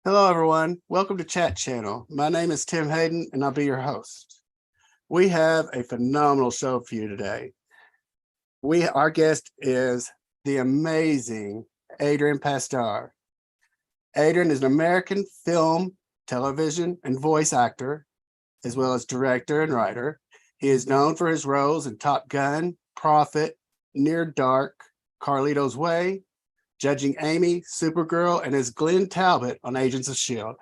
Hello, everyone. Welcome to Chat Channel. My name is Tim Hayden, and I'll be your host. We have a phenomenal show for you today. Our guest is the amazing Adrian Pasdar. Adrian is an American film, television, and voice actor, as well as director and writer. He is known for his roles in Top Gun, Prophet, Near Dark, Carlito's Way, Judging Amy, Supergirl, and as Glenn Talbot on Agents of S.H.I.E.L.D.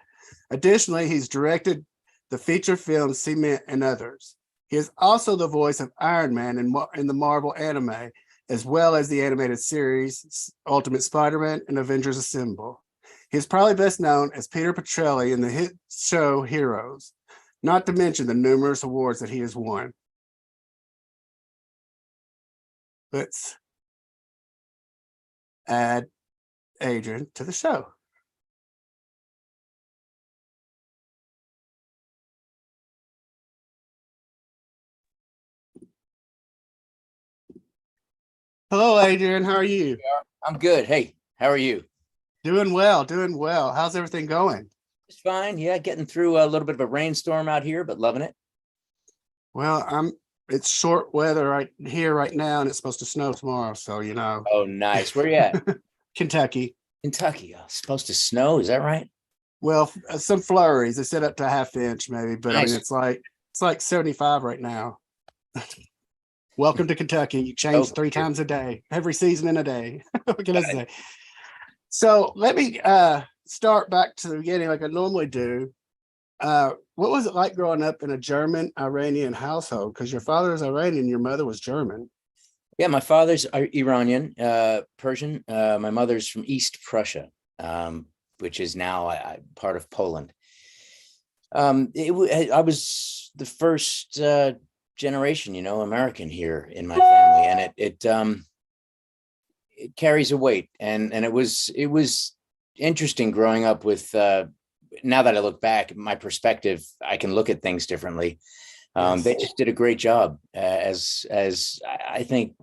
Additionally, he's directed the feature film Cement and others. He is also the voice of Iron Man in the Marvel anime, as well as the animated series Ultimate Spider-Man and Avengers Assemble. He is probably best known as Peter Petrelli in the hit show Heroes, not to mention the numerous awards that he has won. Let's add Adrian to the show. Hello, Adrian. How are you? I'm good. Hey, how are you? Doing well, doing well. How's everything going? It's fine. Yeah, getting through a little bit of a rainstorm out here, but loving it. Well, it's short weather right here right now, and it's supposed to snow tomorrow. So, Oh, nice. Where you at? Kentucky. Kentucky. Oh, it's supposed to snow. Is that right? Well, some flurries. They said up to a half inch, maybe, but Nice. I mean, it's like 75 right now. Welcome to Kentucky. You change 3 times a day, every season in a day. What can I say? So let me start back to the beginning like I normally do. What was it like growing up in a German Iranian household? Because your father is Iranian, your mother was German. Yeah, my father's Iranian, Persian. My mother's from East Prussia, which is now part of Poland. I was the first generation, American here in my family, and it carries a weight, and it was interesting growing up with. Now that I look back, my perspective, I can look at things differently. Yes. They just did a great job, as I think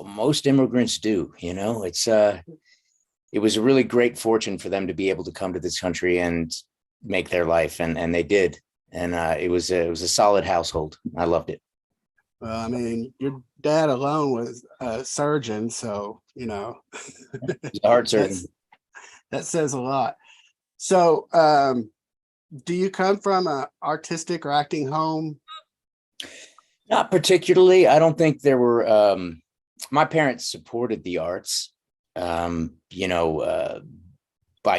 most immigrants do. It was a really great fortune for them to be able to come to this country and make their life, and they did. And it was a solid household. I loved it. Well, I mean, your dad alone was a surgeon, so He's a heart surgeon. That says a lot. So, do you come from an artistic or acting home? Not particularly. I don't think there were. My parents supported the arts, by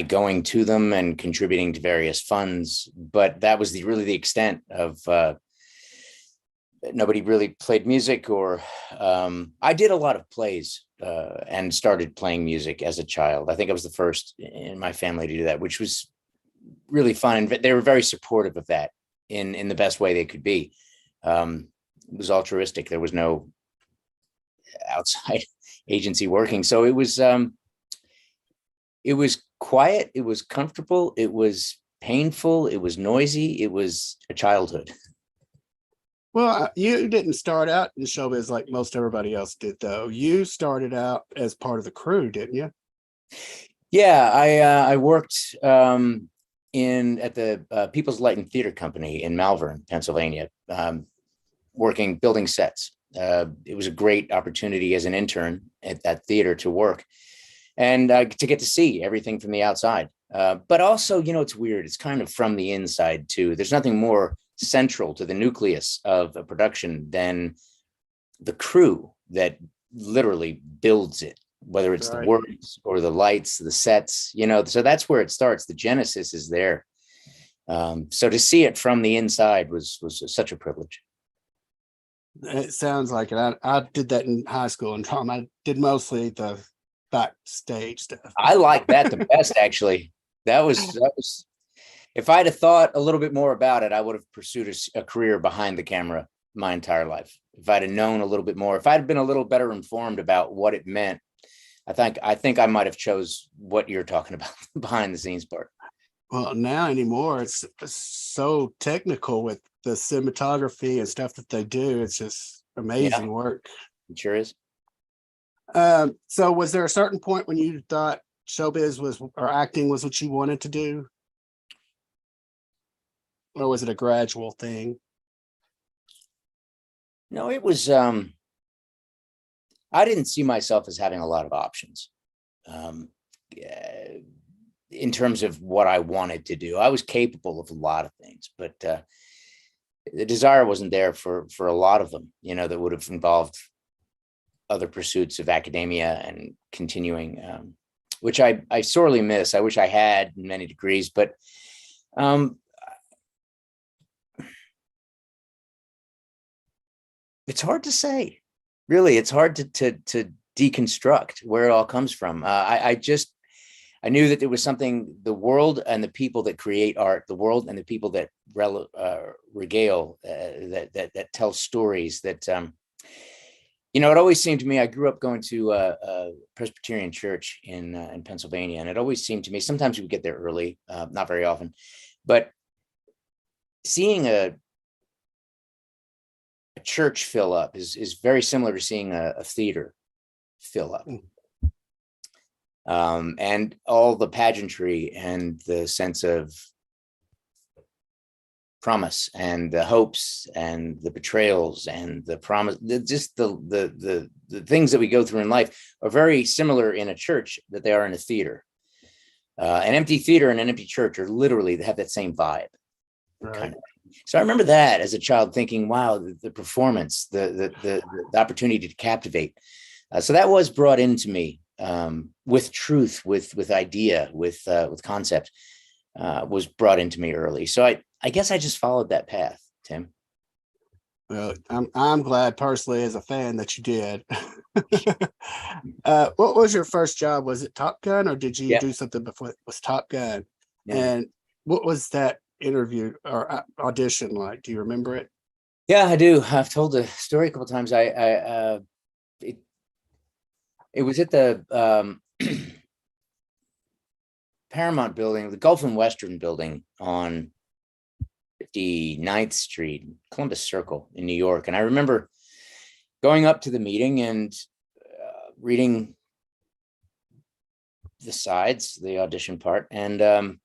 going to them and contributing to various funds, but that was really the extent of. Nobody really played music, or I did a lot of plays and started playing music as a child. I think I was the first in my family to do that, which was really fun. They were very supportive of that in the best way they could be. It was altruistic. There was no outside agency working. So it was quiet. It was comfortable. It was painful. It was noisy. It was a childhood. Well, you didn't start out in showbiz like most everybody else did, though. You started out as part of the crew, didn't you? Yeah, I worked at the People's Light and Theater Company in Malvern, Pennsylvania, building sets. It was a great opportunity as an intern at that theater to work and to get to see everything from the outside. But also, it's weird. It's kind of from the inside, too. There's nothing more central to the nucleus of a production than the crew that literally builds it, whether it's the words or the lights, the sets, so that's where it starts. The genesis is there. So to see it from the inside was such a privilege. It sounds like it. I did that in high school and drama. I did mostly the backstage stuff. I like that the best, actually. That was if I'd have thought a little bit more about it, I would have pursued a career behind the camera my entire life. If I'd have known a little bit more, if I'd been a little better informed about what it meant, I think I might have chose what you're talking about, behind the scenes part. Well, now anymore, it's so technical with the cinematography and stuff that they do. It's just amazing work. It sure is. So was there a certain point when you thought showbiz or acting was what you wanted to do? or was it a gradual thing? No, it was, I didn't see myself as having a lot of options. Um, in terms of what I wanted to do, I was capable of a lot of things, but the desire wasn't there for a lot of them, that would have involved other pursuits of academia and continuing, which I sorely miss. I wish I had in many degrees, but it's hard to say. Really, it's hard to deconstruct where it all comes from. I knew that there was something, the world and the people that create art, the world and the people that regale, that tell stories, that it always seemed to me, I grew up going to a Presbyterian church in Pennsylvania, and it always seemed to me, sometimes we would get there early, not very often, but seeing a church fill up is very similar to seeing a theater fill up. And all the pageantry and the sense of promise and the hopes and the betrayals and the promise, just the things that we go through in life are very similar in a church that they are in a theater. An empty theater and an empty church are literally, they have that same vibe. Right. Kind of. So I remember that as a child thinking, wow, the performance, the opportunity to captivate. So that was brought into me, with truth, with idea, with concept, was brought into me early. So I guess I just followed that path, Tim. Well, I'm glad personally as a fan that you did. What was your first job? Was it Top Gun, or did you do something before it was Top Gun? Yeah. And what was that interview or audition like? Do you remember it? Yeah, I do. I've told the story a couple of times. It was at the Paramount building, the Gulf and Western building on 59th Street, Columbus Circle in New York. And I remember going up to the meeting and reading the sides, the audition part, and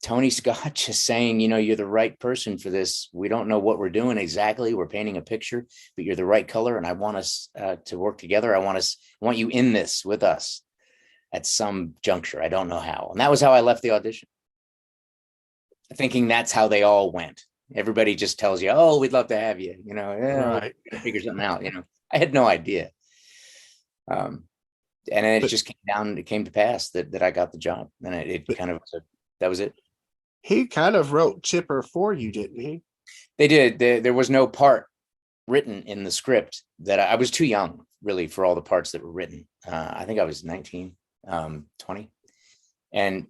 Tony Scott just saying, you're the right person for this. We don't know what we're doing exactly. We're painting a picture, but you're the right color. And I want us to work together. I want you in this with us at some juncture. I don't know how. And that was how I left the audition, thinking that's how they all went. Everybody just tells you, oh, we'd love to have you, Right. Figure something out. I had no idea. And then it just came to pass that I got the job, and that was it. He kind of wrote Chipper for you, didn't he? They did. There was no part written in the script that I was too young, really, for all the parts that were written. I think I was 19, 20. And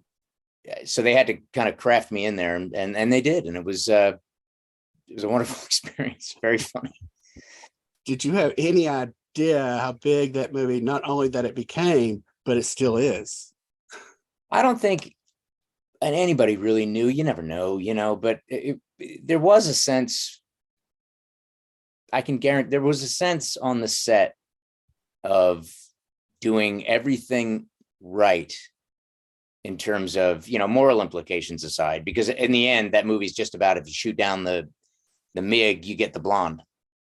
so they had to kind of craft me in there, and they did. And it was a wonderful experience. Very funny. Did you have any idea how big that movie, not only that it became, but it still is? I don't think anybody really knew. You never know, but there was a sense, I can guarantee there was a sense on the set of doing everything right in terms of, moral implications aside, because in the end, that movie's just about, if you shoot down the MiG, you get the blonde.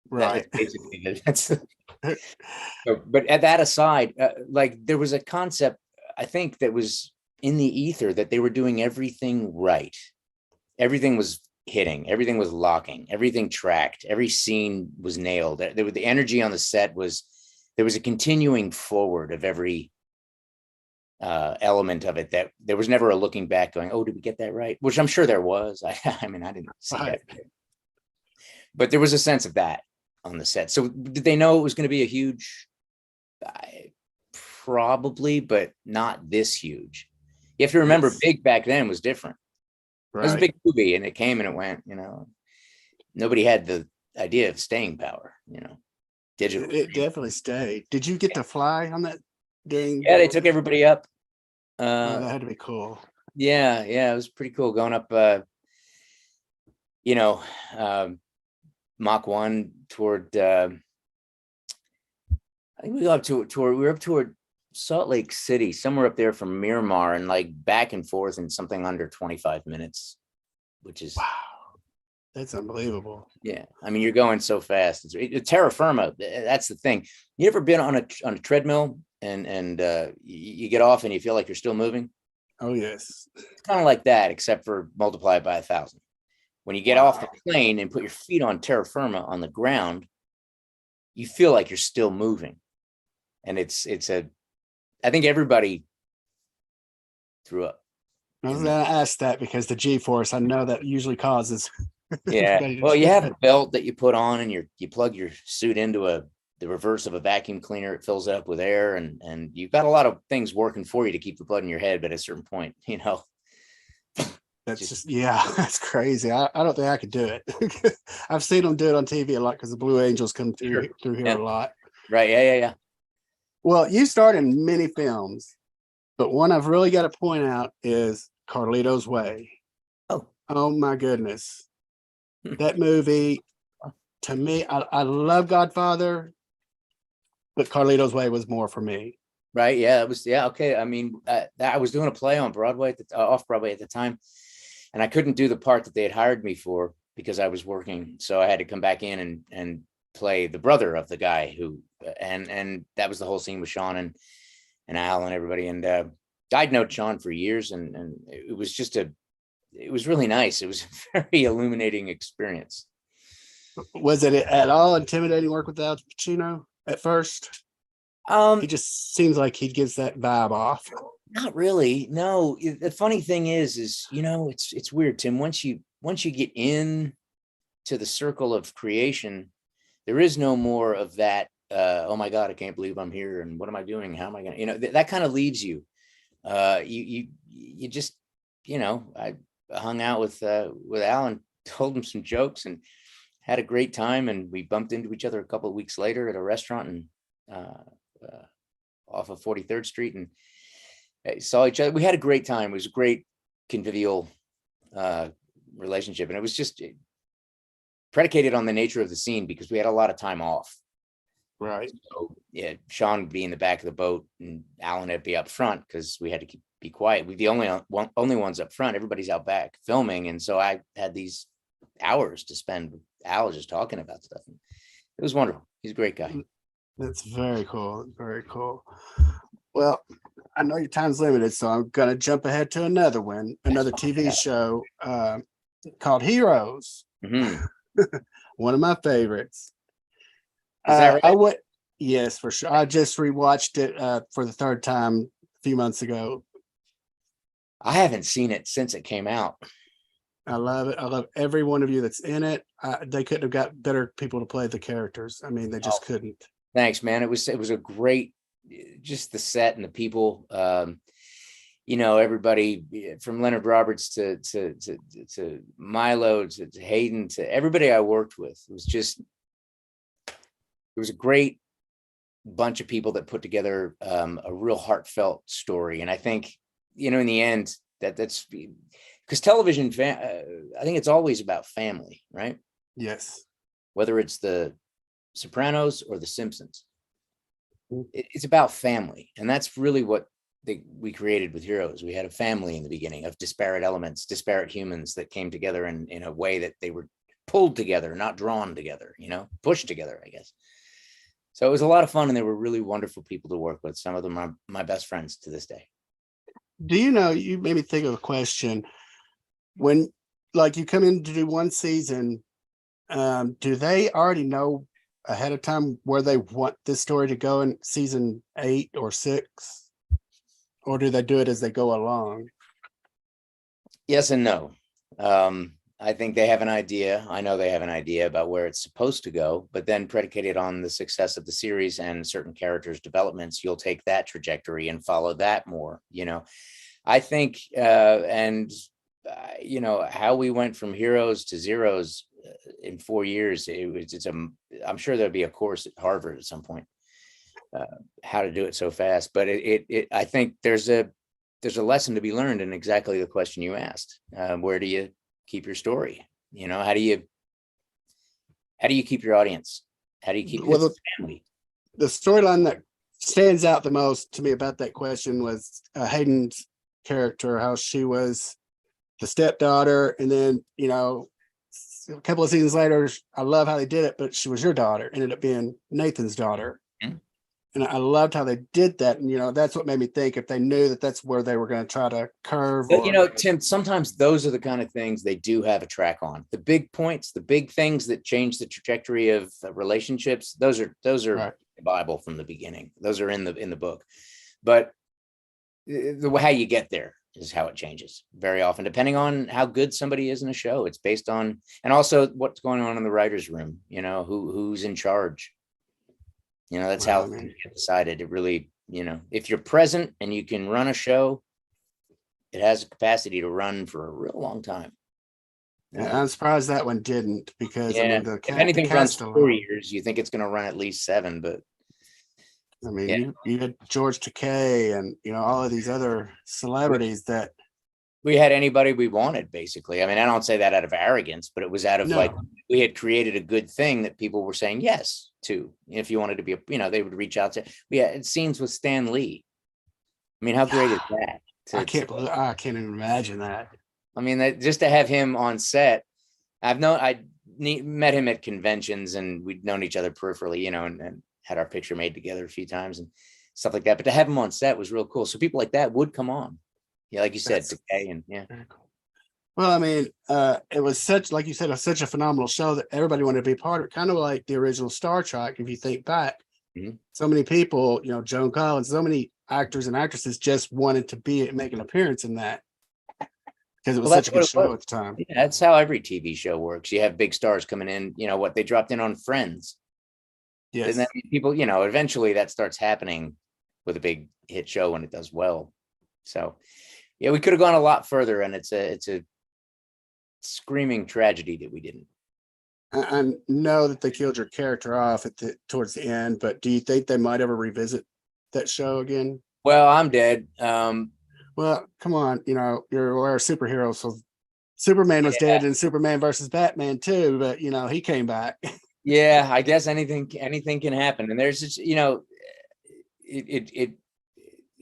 Right. That's but at that aside, there was a concept, I think, that was in the ether, that they were doing everything right. Everything was hitting, everything was locking, everything tracked, every scene was nailed. The energy on the set was, there was a continuing forward of every element of it, that there was never a looking back going, oh, did we get that right? Which I'm sure there was. I mean, I didn't see that, but there was a sense of that on the set. So did they know it was going to be a huge? Probably, but not this huge. You have to remember, big back then was different. Right. It was a big movie, and it came and it went. Nobody had the idea of staying power. Digital. It definitely stayed. Did you get to fly on that? Yeah, they took everybody up. That had to be cool. Yeah, it was pretty cool going up. Mach 1 toward. I think we got up we were up toward Salt Lake City, somewhere up there from Miramar, and back and forth in something under 25 minutes. which is, Wow, that's unbelievable. yeah. I mean, you're going so fast. Terra firma. That's the thing. You ever been on a treadmill and you get off and you feel like you're still moving? Oh yes. It's kind of like that, except for multiplied by 1,000. When you get off the Wow. plane and put your feet on terra firma on the ground, you feel like you're still moving. And I think everybody threw up. I was gonna ask that because the G-force, I know that usually causes Yeah. everybody to Well, you do have that. a belt that you put on and you plug your suit into the reverse of a vacuum cleaner. It fills it up with air and you've got a lot of things working for you to keep the blood in your head. But at a certain point, That's just just, yeah, that's crazy. I don't think I could do it. I've seen them do it on TV a lot because the Blue Angels come sure. through here Yeah. a lot. Right. Yeah. Well, you starred in many films, but one I've really got to point out is Carlito's Way. Oh, Oh my goodness. That movie, to me, I love Godfather, but Carlito's Way was more for me. right. Yeah. It was. Yeah. Okay. I mean, I was doing a play on Broadway off Broadway at the time, and I couldn't do the part that they had hired me for because I was working. So I had to come back in and play the brother of the guy who, and that was the whole scene with Sean and Al and everybody. And I'd known Sean for years, and it was just it was really nice. It was a very illuminating experience. Was it at all intimidating work with Al Pacino at first? He just seems like he gives that vibe off. Not really. No. The funny thing is it's weird, Tim. Once you get in to the circle of creation, there is no more of that. Oh my God, I can't believe I'm here, and what am I doing? How am I gonna? That kind of leaves you. You just I hung out with Alan, told him some jokes, and had a great time. And we bumped into each other a couple of weeks later at a restaurant and off of 43rd Street, and saw each other. We had a great time. It was a great convivial relationship, and it was just predicated on the nature of the scene because we had a lot of time off. Right. So yeah, Sean would be in the back of the boat and Alan would be up front because we had to be quiet. We're the only ones up front. Everybody's out back filming, and so I had these hours to spend with Al just talking about stuff. It was wonderful. He's a great guy. That's very cool. Very cool. Well, I know your time's limited, so I'm gonna jump ahead to another one, another TV show called Heroes. Mhm. One of my favorites. Is that right? I would, yes, for sure. I just rewatched it for the third time a few months ago. I haven't seen it since it came out. I love it. I love every one of you that's in it. They couldn't have got better people to play the characters. I mean, they just couldn't. Thanks, man. It was a great, just the set and the people. Everybody from Leonard Roberts to Milo to Hayden to everybody I worked with. It was a great bunch of people that put together a real heartfelt story. And I think, in the end, that's because television, I think it's always about family, right? Yes. Whether it's the Sopranos or the Simpsons, it's about family. And that's really what we created with Heroes. We had a family in the beginning of disparate elements, disparate humans that came together in a way that they were pulled together, not drawn together, pushed together, I guess. So it was a lot of fun, and they were really wonderful people to work with. Some of them are my best friends to this day. Do you made me think of a question. When, like, you come in to do one season, do they already know ahead of time where they want this story to go in season 8 or 6? Or do they do it as they go along? Yes and no. I think they have an idea. I know they have an idea about where it's supposed to go, but then predicated on the success of the series and certain characters' developments, you'll take that trajectory and follow that more. I think, how we went from Heroes to Zeros in 4 years. I'm sure there'll be a course at Harvard at some point, how to do it so fast. But I think there's a lesson to be learned in exactly the question you asked. Where do you keep your story? How do you keep your audience? How do you keep your family? The storyline that stands out the most to me about that question was Hayden's character, how she was the stepdaughter, and then, a couple of seasons later, I love how they did it, but she was your daughter, ended up being Nathan's daughter. Mhm. And I loved how they did that. And, that's what made me think if they knew that that's where they were going to try to curve. But, Tim, sometimes those are the kind of things they do have a track on. The big points, the big things that change the trajectory of relationships. Those are Right. the Bible from the beginning. Those are in the book. But how you get there is how it changes very often, depending on how good somebody is in a show. It's based on, and also what's going on in the writer's room. Who's in charge. That's how things get decided. It really, if you're present and you can run a show, it has a capacity to run for a real long time. I'm surprised that one didn't, because if anything runs 4 years, you think it's going to run at least 7. But you had George Takei and all of these other celebrities that we had anybody we wanted, basically. I don't say that out of arrogance, but it was out of we had created a good thing that people were saying yes to. If you wanted to be they would reach out to. We had scenes with Stan Lee. How great is that? I can't even imagine that. Just to have him on set. I met him at conventions, and we'd known each other peripherally, and had our picture made together a few times and stuff like that. But to have him on set was real cool. So people like that would come on. Yeah, like you said, Takei, and very cool. Well, it was like you said, such a phenomenal show that everybody wanted to be part of it. Kind of like the original Star Trek, if you think back. Mm-hmm. So many people, Joan Collins, so many actors and actresses just wanted to make an appearance in that, because it was such a good show at the time. Yeah, that's how every TV show works. You have big stars coming in. What they dropped in on Friends. Yes. And then people, eventually that starts happening with a big hit show when it does well. So, yeah, we could have gone a lot further, and it's a screaming tragedy that we didn't. I know that they killed your character off towards the end, but do you think they might ever revisit that show again? Well, I'm dead. Well, come on, we're a superhero, so Superman was dead in Superman versus Batman too, but he came back. Yeah, I guess anything can happen, and there's just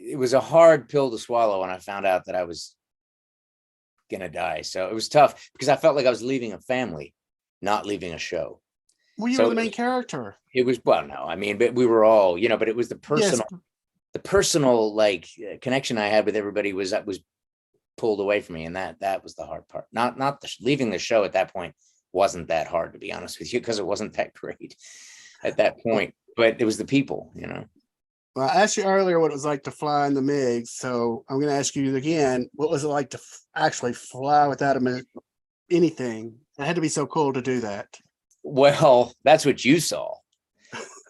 it was a hard pill to swallow when I found out that I was gonna die. So it was tough, because I felt like I was leaving a family, not leaving a show. Well, you were the main character. It was, no, but we were all, but it was the personal, connection I had with everybody was pulled away from me, and that was the hard part. Not leaving the show at that point wasn't that hard, to be honest with you, because it wasn't that great at that point. But it was the people, Well, I asked you earlier what it was like to fly in the MiGs, so I'm going to ask you again. What was it like to actually fly without anything? It had to be so cool to do that. Well, that's what you saw.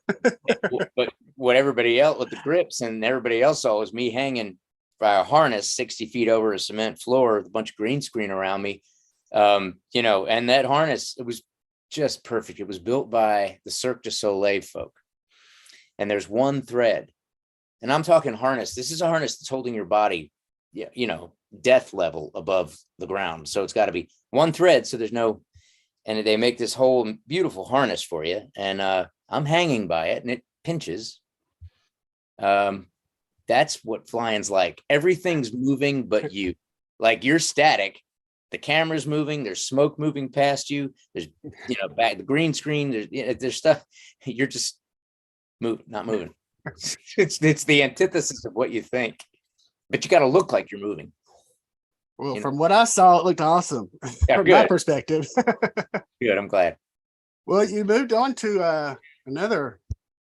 But what everybody else with the grips and everybody else saw was me hanging by a harness 60 feet over a cement floor with a bunch of green screen around me. And that harness, it was just perfect. It was built by the Cirque du Soleil folk. And there's one thread. And I'm talking harness. This is a harness that's holding your body, death level above the ground. So it's got to be one thread. So there's no, and they make this whole beautiful harness for you. And I'm hanging by it, and it pinches. That's what flying's like. Everything's moving, but you, like, you're static. The camera's moving. There's smoke moving past you. There's, back the green screen. There's stuff. You're just not moving. It's the antithesis of what you think, but you got to look like you're moving. Well, from what I saw, it looked awesome. Yeah, from my perspective. Good. I'm glad. Well, you moved on to another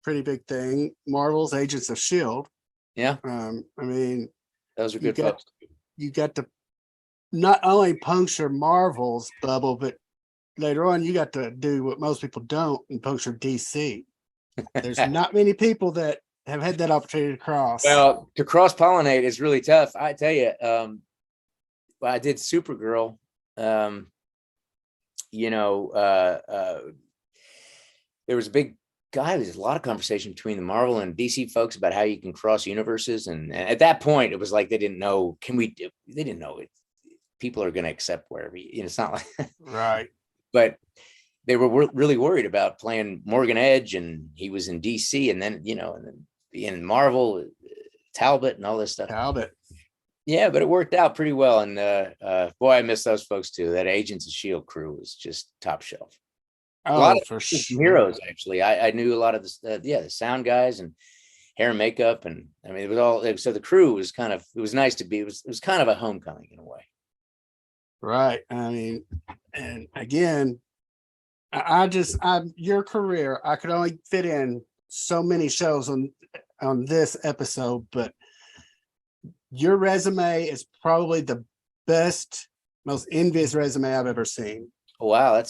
pretty big thing, Marvel's Agents of S.H.I.E.L.D. Yeah. Those are good folks. You got to not only puncture Marvel's bubble, but later on you got to do what most people don't and puncture DC. There's not many people that have had that opportunity to cross. Well, to cross-pollinate is really tough. I tell you, I did Supergirl. There was a big guy. There's a lot of conversation between the Marvel and DC folks about how you can cross universes. And at that point, it was like they didn't know. They didn't know it. People are going to accept wherever it's not like right. But they were really worried about playing Morgan Edge, and he was in DC, and then and then being in Marvel, Talbot, and all this stuff. Talbot. Yeah, but it worked out pretty well. And boy, I miss those folks too. That Agents of S.H.I.E.L.D crew was just top shelf. A lot Oh, of for some sure. heroes, actually. I knew a lot of the sound guys and hair and makeup. And I mean, it was all, so the crew was kind of, it was nice to be, it was kind of a homecoming in a way. Right. I mean, and again, your career, I could only fit in so many shows on this episode, but your resume is probably the best, most envious resume I've ever seen. Oh, wow.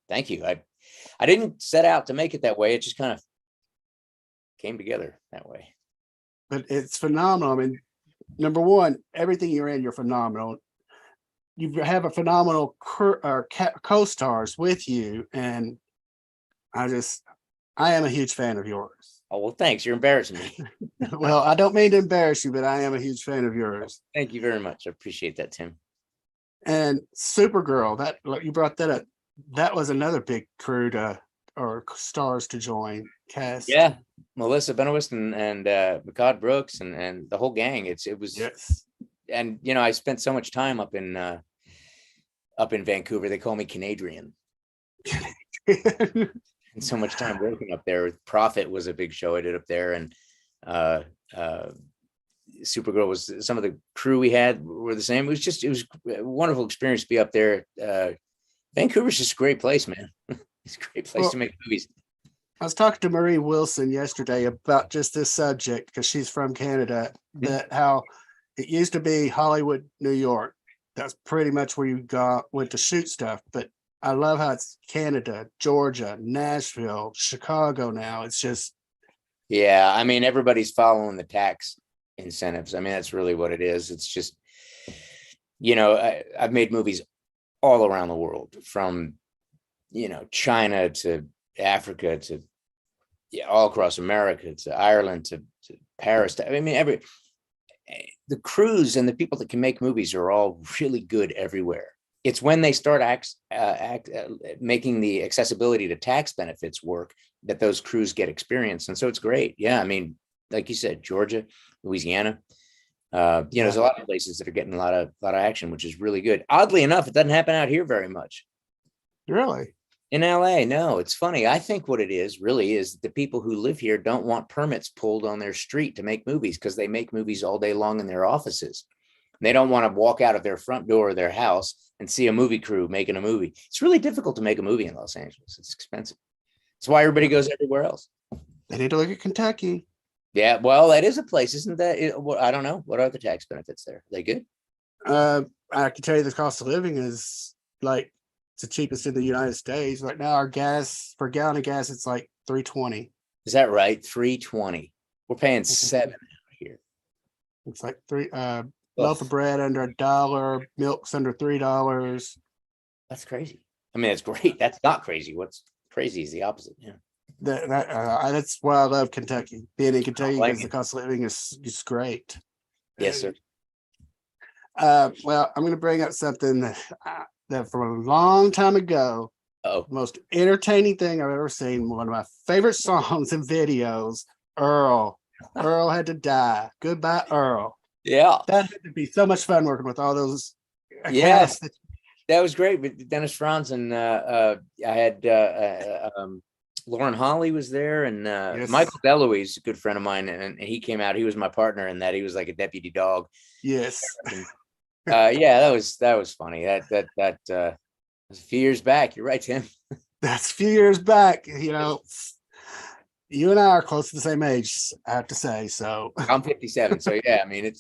Thank you. I didn't set out to make it that way. It just kind of came together that way. But it's phenomenal. I mean, number one, everything you're in, you're phenomenal. You have a phenomenal co-stars with you, and I am a huge fan of yours. Oh, well, thanks. You're embarrassing me. Well, I don't mean to embarrass you, but I am a huge fan of yours. Thank you very much. I appreciate that, Tim. And Supergirl, that you brought that up. That was another big crew or stars to join cast. Yeah, Melissa Benoist and Mehcad Brooks and the whole gang. It was, Yes. and I spent so much time up in Vancouver. They call me Canadian. And so much time working up there. Prophet was a big show I did up there, and uh Supergirl was, some of the crew we had were the same. It was a wonderful experience to be up there. Vancouver's just a great place, man. It's a great place to make movies. I was talking to Marie Wilson yesterday about just this subject because she's from Canada, that how it used to be Hollywood, New York. That's pretty much where you went to shoot stuff. But I love how it's Canada, Georgia, Nashville, Chicago now. It's just, Yeah, I mean, everybody's following the tax incentives. I mean, that's really what it is. It's just, I've made movies all around the world, from, China to Africa to, all across America to Ireland to Paris. I mean, the crews and the people that can make movies are all really good everywhere. It's when they start making the accessibility to tax benefits work that those crews get experience. And so it's great. Yeah. I mean, like you said, Georgia, Louisiana, there's a lot of places that are getting a lot of action, which is really good. Oddly enough, it doesn't happen out here very much. really? In LA, no, it's funny. I think what it is really is the people who live here don't want permits pulled on their street to make movies, because they make movies all day long in their offices. They don't want to walk out of their front door of their house and see a movie crew making a movie. It's really difficult to make a movie in Los Angeles. It's expensive. That's why everybody goes everywhere else. They need to look at Kentucky. Yeah, well, that is a place, isn't that? I don't know. What are the tax benefits there? Are they good? I can tell you the cost of living is like it's the cheapest in the United States. Right now, our gas per gallon of gas, it's like $3.20. Is that right? $3.20. We're paying $7 here. It's like loaf of bread under $1, milk's under $3. That's crazy. I mean, it's great. That's not crazy. What's crazy is the opposite. Yeah. That's why I love Kentucky. Being in Kentucky, because the cost of living is great. Yes, sir. Well, I'm going to bring up something that from a long time ago, most entertaining thing I've ever seen. One of my favorite songs and videos, Earl. Earl had to die. Goodbye, Earl. Yeah. That had to be so much fun working with all those. Yes. That was great. With Dennis Franz, and I had Lauren Holly was there, and Michael DeLuise, a good friend of mine, and he came out. He was my partner in that. He was like a deputy dog. Yes. Yeah, that was funny. That was a few years back. You're right, Tim. That's a few years back. You and I are close to the same age, I have to say. So I'm 57. So yeah, I mean,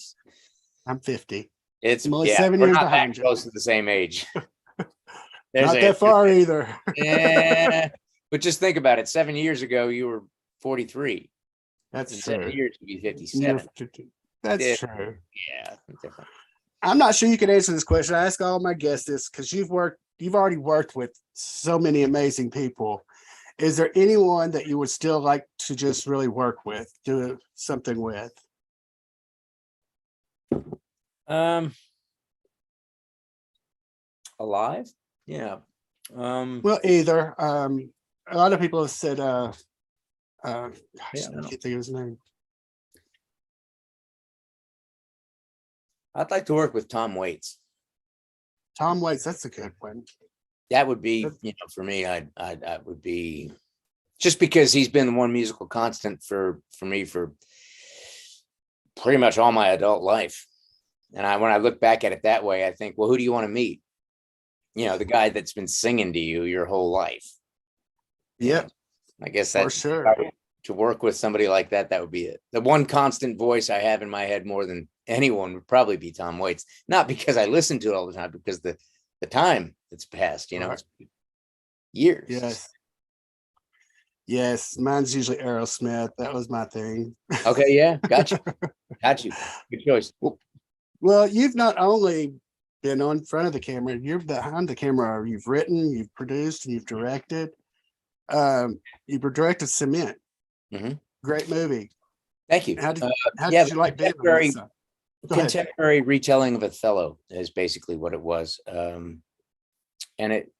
I'm 50. I'm only 7 years behind you. Close to the same age. Not that far either. Yeah, but just think about it. 7 years ago, you were 43. That's true. 7 years to be 57. That's true. Yeah, different. I'm not sure you can answer this question. I ask all my guests this because you've already worked with so many amazing people. Is there anyone that you would still like to just really work with, do something with? Alive? Yeah. Well, either. A lot of people have said I can't think of his name. I'd like to work with Tom Waits. Tom Waits, that's a good one. That would be, for me, I would be, just because he's been the one musical constant for me for pretty much all my adult life. And when I look back at it that way, I think, well, who do you want to meet? The guy that's been singing to you your whole life. Yeah, I guess for that's sure. To work with somebody like that, that would be it. The one constant voice I have in my head more than anyone would probably be Tom Waits. Not because I listen to it all the time, because the time that's passed, Right. it's years. Yes, mine's usually Aerosmith. That was my thing. Okay, yeah, got you. Good choice. Well, you've not only been on front of the camera, you're behind the camera. You've written, you've produced, and you've directed. You directed Cement. Mhm. Great movie. Thank you. How did you like being on that side? Contemporary retelling of Othello is basically what it was. And it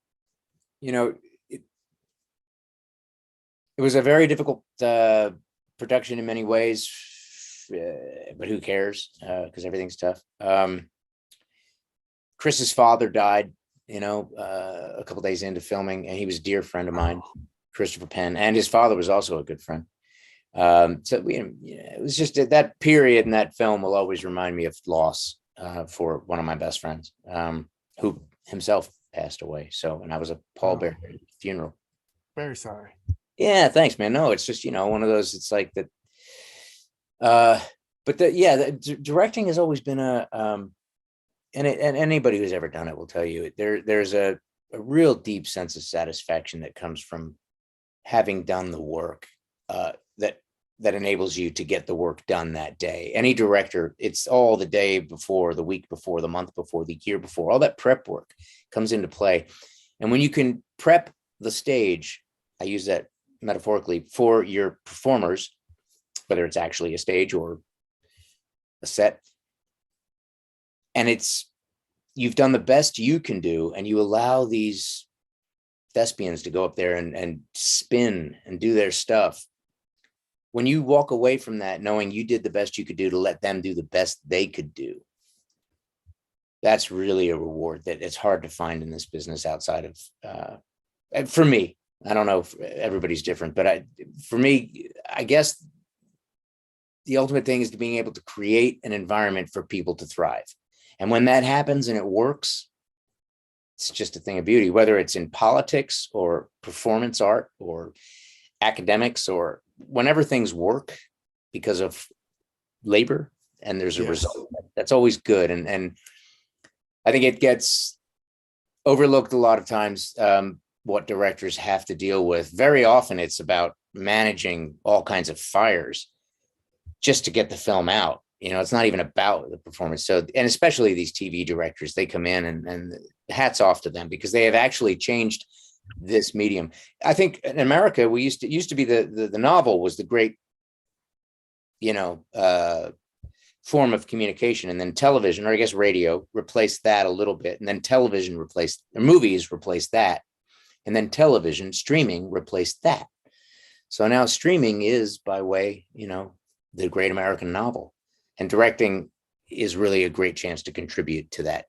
was a very difficult production in many ways, but who cares? Because everything's tough. Chris's father died, a couple days into filming, and he was a dear friend of mine, Christopher Penn, and his father was also a good friend. So it was just that period in that film will always remind me of loss for one of my best friends, who himself passed away. So, and I was a pallbearer at the funeral. Very sorry. Yeah, thanks, man. No, it's just, one of those, it's like that. But the directing has always been and anybody who's ever done it will tell you there's a real deep sense of satisfaction that comes from having done the work that enables you to get the work done that day. Any director, it's all the day before, the week before, the month before, the year before, all that prep work comes into play. And when you can prep the stage, I use that metaphorically, for your performers, whether it's actually a stage or a set, and you've done the best you can do, and you allow these thespians to go up there and spin and do their stuff. When you walk away from that knowing you did the best you could do to let them do the best they could do, that's really a reward that it's hard to find in this business outside of, for me, I don't know if everybody's different, but for me, I guess the ultimate thing is being able to create an environment for people to thrive. And when that happens and it works, it's just a thing of beauty, whether it's in politics or performance art or academics, or whenever things work because of labor and there's a result, that's always good. And I think it gets overlooked a lot of times, what directors have to deal with. Very often it's about managing all kinds of fires just to get the film out. It's not even about the performance. So, and especially these TV directors, they come in and hats off to them, because they have actually changed this medium. I think in America, we used to be the novel was the great, form of communication, and then television, or I guess radio, replaced that a little bit, and then television replaced, or movies replaced that, and then television streaming replaced that. So now streaming is, by way, the great American novel, and directing is really a great chance to contribute to that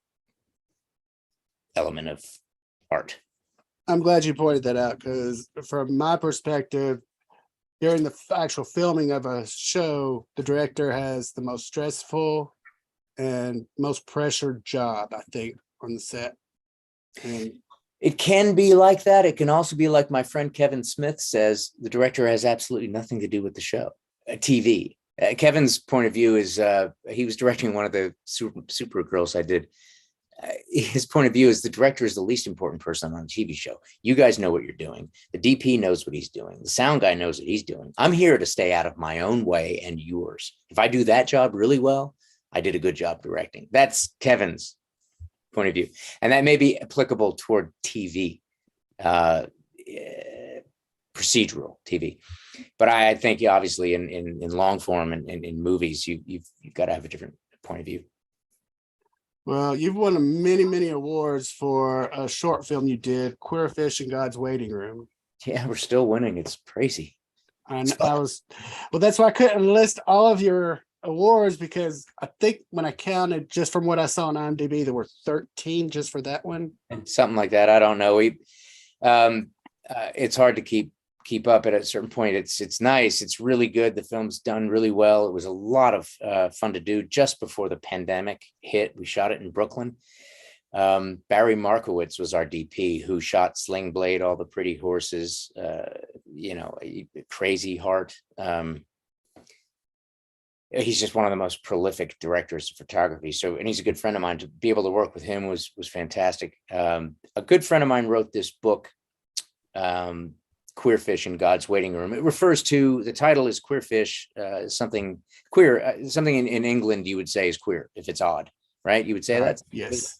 element of art. I'm glad you pointed that out, because from my perspective, during the actual filming of a show, the director has the most stressful and most pressured job, I think, on the set. And it can be like that. It can also be like my friend Kevin Smith says, the director has absolutely nothing to do with the show, TV. Kevin's point of view is, he was directing one of the Supergirls I did. His point of view is the director is the least important person on a TV show. You guys know what you're doing. The DP knows what he's doing. The sound guy knows what he's doing. I'm here to stay out of my own way and yours. If I do that job really well, I did a good job directing. That's Kevin's point of view. And that may be applicable toward TV, procedural TV. But I think, obviously, in long form and in movies, you've got to have a different point of view. Well, you've won many, many awards for a short film you did, Queer Fish in God's Waiting Room. Yeah, we're still winning. It's crazy. And well, that's why I couldn't list all of your awards because I think when I counted just from what I saw on IMDb, there were 13 just for that one. Something like that. I don't know. It's hard to keep up at a certain point. It's nice. It's really good. The film's done really well. It was a lot of fun to do just before the pandemic hit. We shot it in Brooklyn. Barry Markowitz was our DP, who shot Sling Blade, All the Pretty Horses, Crazy Heart. He's just one of the most prolific directors of photography. So, and he's a good friend of mine. To be able to work with him was fantastic. A good friend of mine wrote this book, Queer Fish in God's Waiting Room. It refers to, the title is Queer Fish, something queer, something in England you would say is queer if it's odd, right? You would say that? Yes.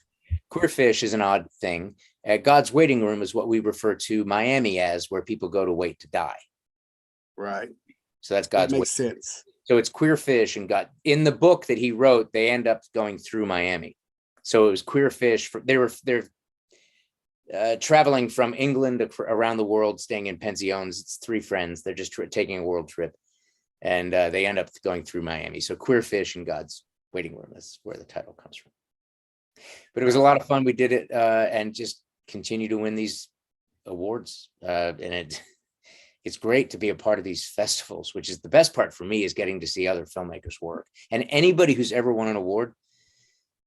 Queer Fish is an odd thing. God's Waiting Room is what we refer to Miami as, where people go to wait to die. Right. So that's God's That makes sense. So it's Queer Fish, and in the book that he wrote, they end up going through Miami. So it was Queer Fish. They're traveling from England around the world, staying in pensions. It's three friends. They're just taking a world trip, and they end up going through Miami. So Queer Fish in God's Waiting Room is where the title comes from. But it was a lot of fun. We did it and just continue to win these awards, and it's great to be a part of these festivals, which is the best part for me, is getting to see other filmmakers work. And anybody who's ever won an award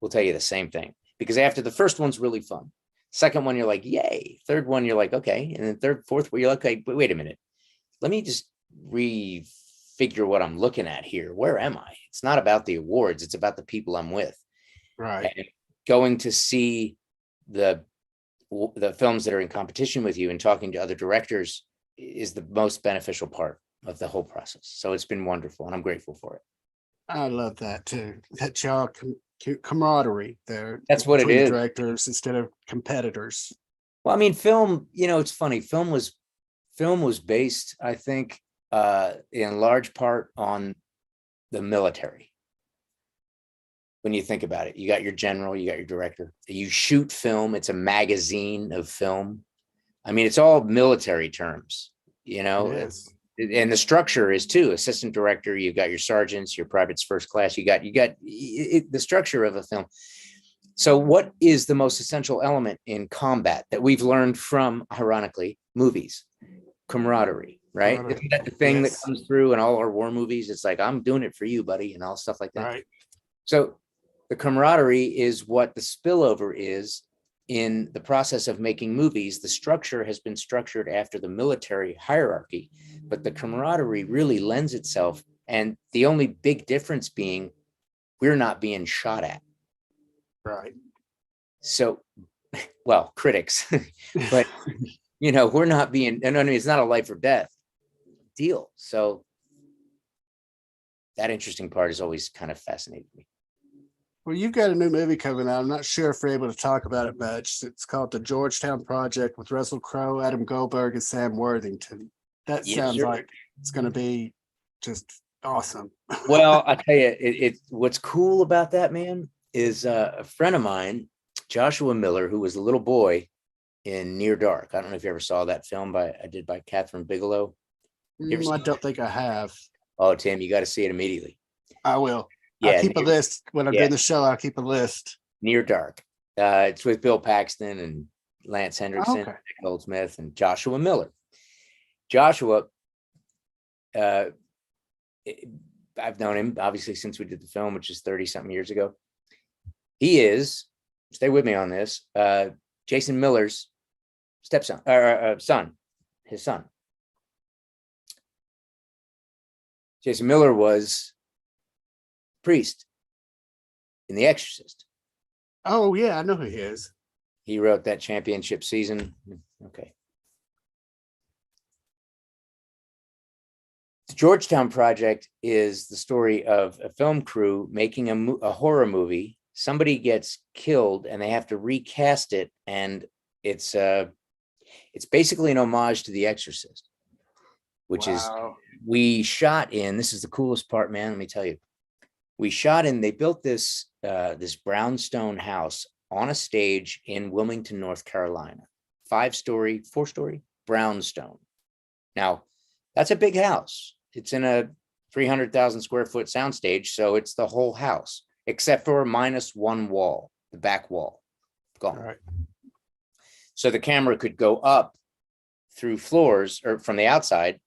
will tell you the same thing, because after the first one's really fun. Second one, you're like, yay. Third one, you're like, okay. And then third, fourth, you're like, okay, wait a minute. Let me just refigure what I'm looking at here. Where am I? It's not about the awards. It's about the people I'm with. Right. And going to see the films that are in competition with you and talking to other directors is the most beneficial part of the whole process. So it's been wonderful, and I'm grateful for it. I love that too. That y'all camaraderie there. That's what it between is. Directors instead of competitors. Well, I mean, film, it's funny. Film was based, I think, in large part on the military. When you think about it, you got your general, you got your director, you shoot film. It's a magazine of film. I mean, it's all military terms, It is. and the structure is too. Assistant director, you've got your sergeants, your privates, first class. You got the structure of a film. So what is the most essential element in combat that we've learned from, ironically, movies? Camaraderie, right? Isn't that the thing that comes through in all our war movies? It's like, I'm doing it for you, buddy, and all stuff like that. Right. So the camaraderie is what the spillover is in the process of making movies. The structure has been structured after the military hierarchy, but the camaraderie really lends itself. And the only big difference being we're not being shot at. Right. So, well, critics, but we're not being, and I mean, it's not a life or death deal. So that interesting part has always kind of fascinated me. Well, you've got a new movie coming out. I'm not sure if we're able to talk about it much. It's called The Georgetown Project with Russell Crowe, Adam Goldberg, and Sam Worthington. That sounds like it's going to be just awesome. Well, I tell you, what's cool about that, man, is a friend of mine, Joshua Miller, who was a little boy in Near Dark. I don't know if you ever saw that film I did by Catherine Bigelow. I don't think I have. Oh, Tim, you got to see it immediately. I will. Yeah, I'll keep a list when I'm doing the show. I'll keep a list. Near Dark. It's with Bill Paxton and Lance Henriksen, Nick Goldsmith, and Joshua Miller. Joshua, I've known him obviously since we did the film, which is 30-something years ago. He is, stay with me on this, Jason Miller's stepson, or son, his son. Jason Miller was priest in The Exorcist. Oh yeah, I know who he is. He wrote that championship season. Okay. The Georgetown Project is the story of a film crew making a horror movie. Somebody gets killed and they have to recast it, and it's basically an homage to The Exorcist, which is, we shot in, this is the coolest part, man, let me tell you. We shot in, they built this brownstone house on a stage in Wilmington, North Carolina, 4-story brownstone. Now, that's a big house. It's in a 300,000 square foot soundstage. So it's the whole house, except for minus one wall, the back wall. Gone. All right. So the camera could go up through floors or from the outside,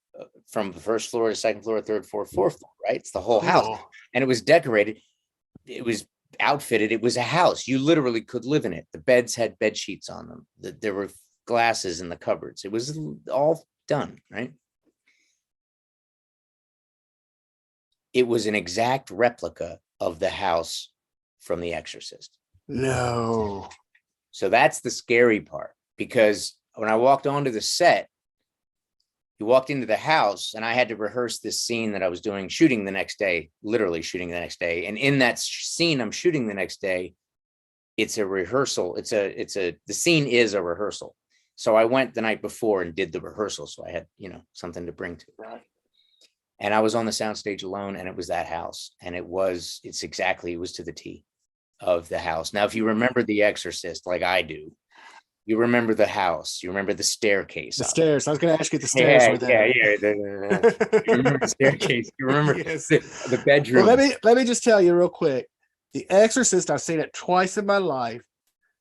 from the first floor to second floor, third floor, fourth floor, right? It's the whole house. Cool. And it was decorated. It was outfitted. It was a house. You literally could live in it. The beds had bed sheets on them. There were glasses in the cupboards. It was all done, right? It was an exact replica of the house from The Exorcist. No. So that's the scary part, because when I walked onto the set, you walked into the house and I had to rehearse this scene that I was shooting the next day, literally shooting the next day. And in that scene I'm shooting the next day, it's a rehearsal. The scene is a rehearsal. So I went the night before and did the rehearsal. So I had, something to bring to it. And I was on the soundstage alone, and it was that house. And it was to the T of the house. Now, if you remember The Exorcist, like I do, you remember the house, you remember the staircase. The stairs. I was going to ask you if the stairs were there. You remember the staircase. You remember Yes. the bedroom. Well, let me just tell you real quick. The Exorcist, I've seen it twice in my life.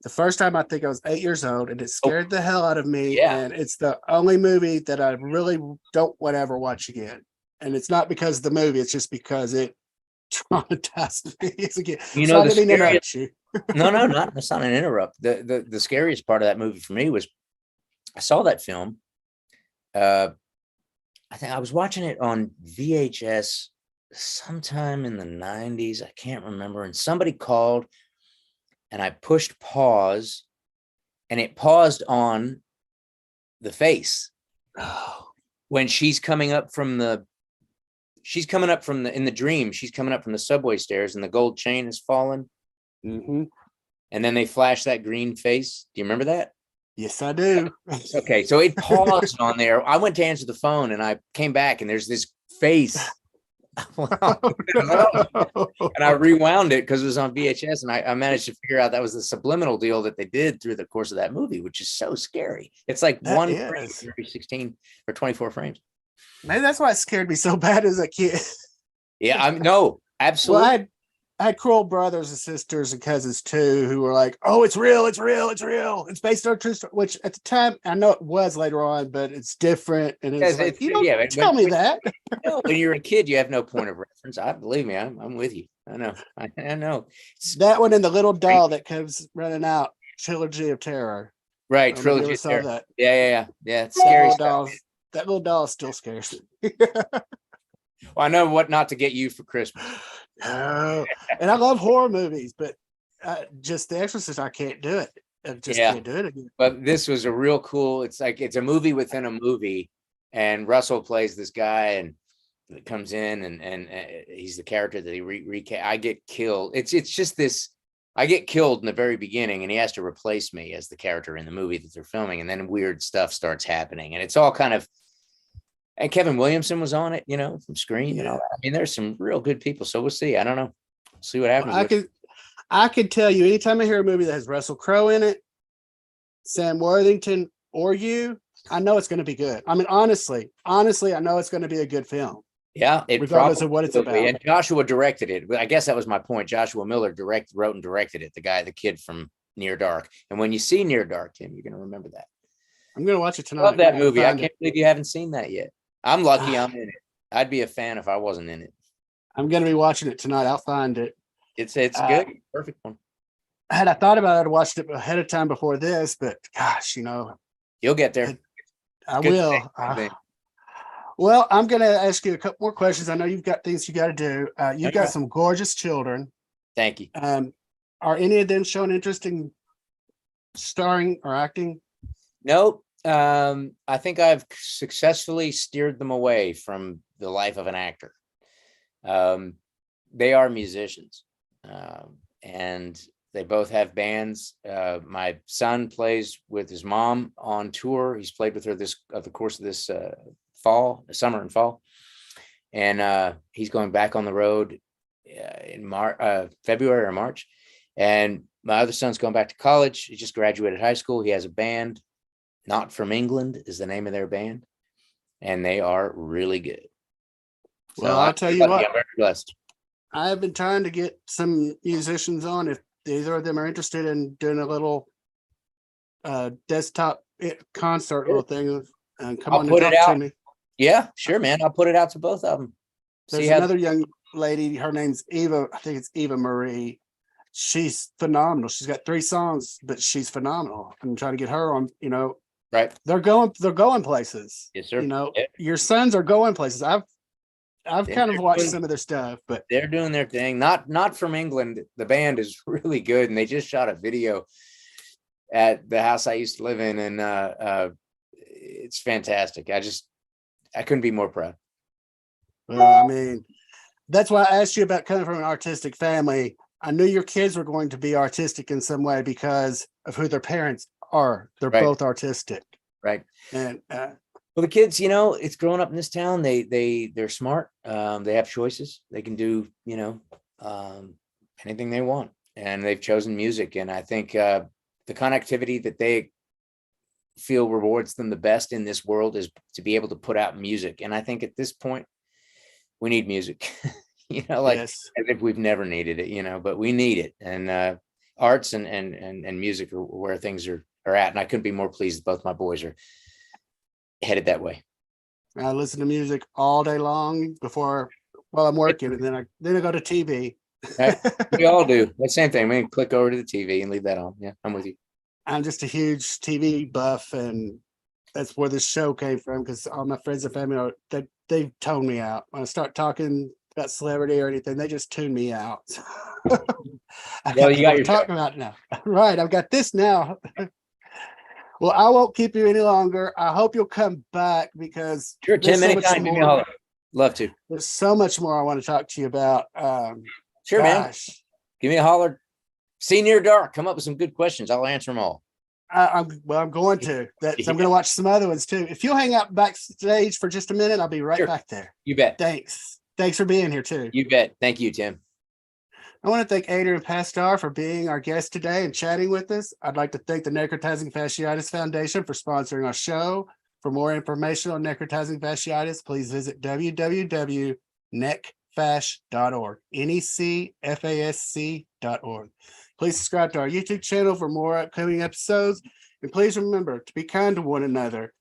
The first time I think I was 8 years old, and it scared the hell out of me. Yeah. And it's the only movie that I really don't want to ever watch again. And it's not because of the movie; it's just because it traumatized me as a kid. You know, Sorry, I didn't mean to interrupt you. No, that's not an interrupt. The scariest part of that movie for me was I saw that film. I think I was watching it on VHS sometime in the 90s. I can't remember. And somebody called, and I pushed pause, and it paused on the face. Oh. When she's coming up in the dream, she's coming up from the subway stairs and the gold chain has fallen. Mm-hmm. And then they flash that green face. Do you remember that? Yes, I do. Okay. So it paused on there. I went to answer the phone and I came back and there's this face. Oh, no. And I rewound it because it was on VHS, and I managed to figure out that was the subliminal deal that they did through the course of that movie, which is so scary. It's like one frame every 16 or 24 frames. Maybe that's why it scared me so bad as a kid. Yeah, no, absolutely. Well, I had cruel brothers and sisters and cousins too who were like, "Oh, it's real, it's real, it's real. It's based on a true story." Which at the time, I know it was later on, but it's different. And it's like, you don't tell me that. When you're a kid, you have no point of reference. Believe me, I'm with you. I know. I know. That one and the little doll that comes running out, Trilogy of Terror. Right, Trilogy of Terror. That. Yeah. It's scary stuff. That little doll still scares me. Well, I know what not to get you for Christmas. And I love horror movies, but just The Exorcist, I can't do it. I just can't do it again. But this was a real cool. It's like it's a movie within a movie, and Russell plays this guy, and it comes in, and he's the character that he I get killed. It's just this. I get killed in the very beginning, and he has to replace me as the character in the movie that they're filming, and then weird stuff starts happening, and it's all kind of. And Kevin Williamson was on it, from Scream and all that. I mean, there's some real good people. So we'll see. I don't know. We'll see what happens. Well, I could tell you anytime I hear a movie that has Russell Crowe in it, Sam Worthington, or you, I know it's going to be good. I mean, honestly, I know it's going to be a good film. Yeah, regardless of what it's about. And Joshua directed it. I guess that was my point. Joshua Miller wrote and directed it. The kid from Near Dark. And when you see Near Dark, Tim, you're going to remember that. I'm going to watch it tonight. Love that movie. I can't believe you haven't seen that yet. I'm lucky I'm in it. I'd be a fan if I wasn't in it. I'm going to be watching it tonight. I'll find it. It's good. Perfect one. Had I thought about it, I'd watched it ahead of time before this, but gosh, you'll get there. I will. Well, I'm going to ask you a couple more questions. I know you've got things you got to do. You've got some gorgeous children. Thank you. Are any of them showing interest in starring or acting? Nope. I think I've successfully steered them away from the life of an actor. They are musicians, and they both have bands. My son plays with his mom on tour. He's played with her over the course of this summer and fall, and he's going back on the road in February or March. And my other son's going back to college. He just graduated high school. He has a band. Not From England is the name of their band, and they are really good. So Well, I'm I'll tell very you lucky. what, I'm very blessed. I've been trying to get some musicians on if either of them are interested in doing a little desktop concert Sure. little thing and come I'll on and put it talk to out. me. Yeah, sure, man. I'll put it out to both of them. See There's how another young lady, her name's Eva, I think it's Eva Marie. She's phenomenal. She's got 3 songs, but she's phenomenal. I'm trying to get her on, right. they're going places. Yes, sir. Your sons are going places. I've They're kind of watched doing, some of their stuff, but they're doing their thing. Not from England. The band is really good, and they just shot a video at the house I used to live in, and it's fantastic. I couldn't be more proud. well, I mean, that's why I asked you about coming from an artistic family. I knew your kids were going to be artistic in some way because of who their parents are. They're Right. both artistic. Right. And Well, the kids, it's growing up in this town. They're smart. They have choices. They can do, anything they want, and they've chosen music. And I think the connectivity that they feel rewards them the best in this world is to be able to put out music. And I think at this point, we need music. Like yes, as if we've never needed it, but we need it. And arts and music are where things are at. And I couldn't be more pleased that both my boys are headed that way. I listen to music all day long while I'm working, and then I go to TV. Right? We all do the same thing. We can click over to the TV and leave that on. Yeah, I'm with you. I'm just a huge TV buff, and that's where this show came from. Because all my friends and family they tone me out when I start talking about celebrity or anything. They just tune me out. I've Well, got you got people to your talk about now. Right, I've got this now. Well, I won't keep you any longer. I hope you'll come back because sure, Tim. so much Anytime, give me a more. holler. Love to. There's so much more I want to talk to you about. Sure, man. Gosh, Give me a holler. See near dark. Come up with some good questions. I'll answer them all. I'm going to. I'm going to watch some other ones too. If you'll hang out backstage for just a minute, I'll be right Sure. back there. You bet. Thanks for being here too. You bet. Thank you, Tim. I want to thank Adrian Pasdar for being our guest today and chatting with us. I'd like to thank the Necrotizing Fasciitis Foundation for sponsoring our show. For more information on necrotizing fasciitis, please visit www.necfasc.org. necfasc.org. Please subscribe to our YouTube channel for more upcoming episodes. And please remember to be kind to one another.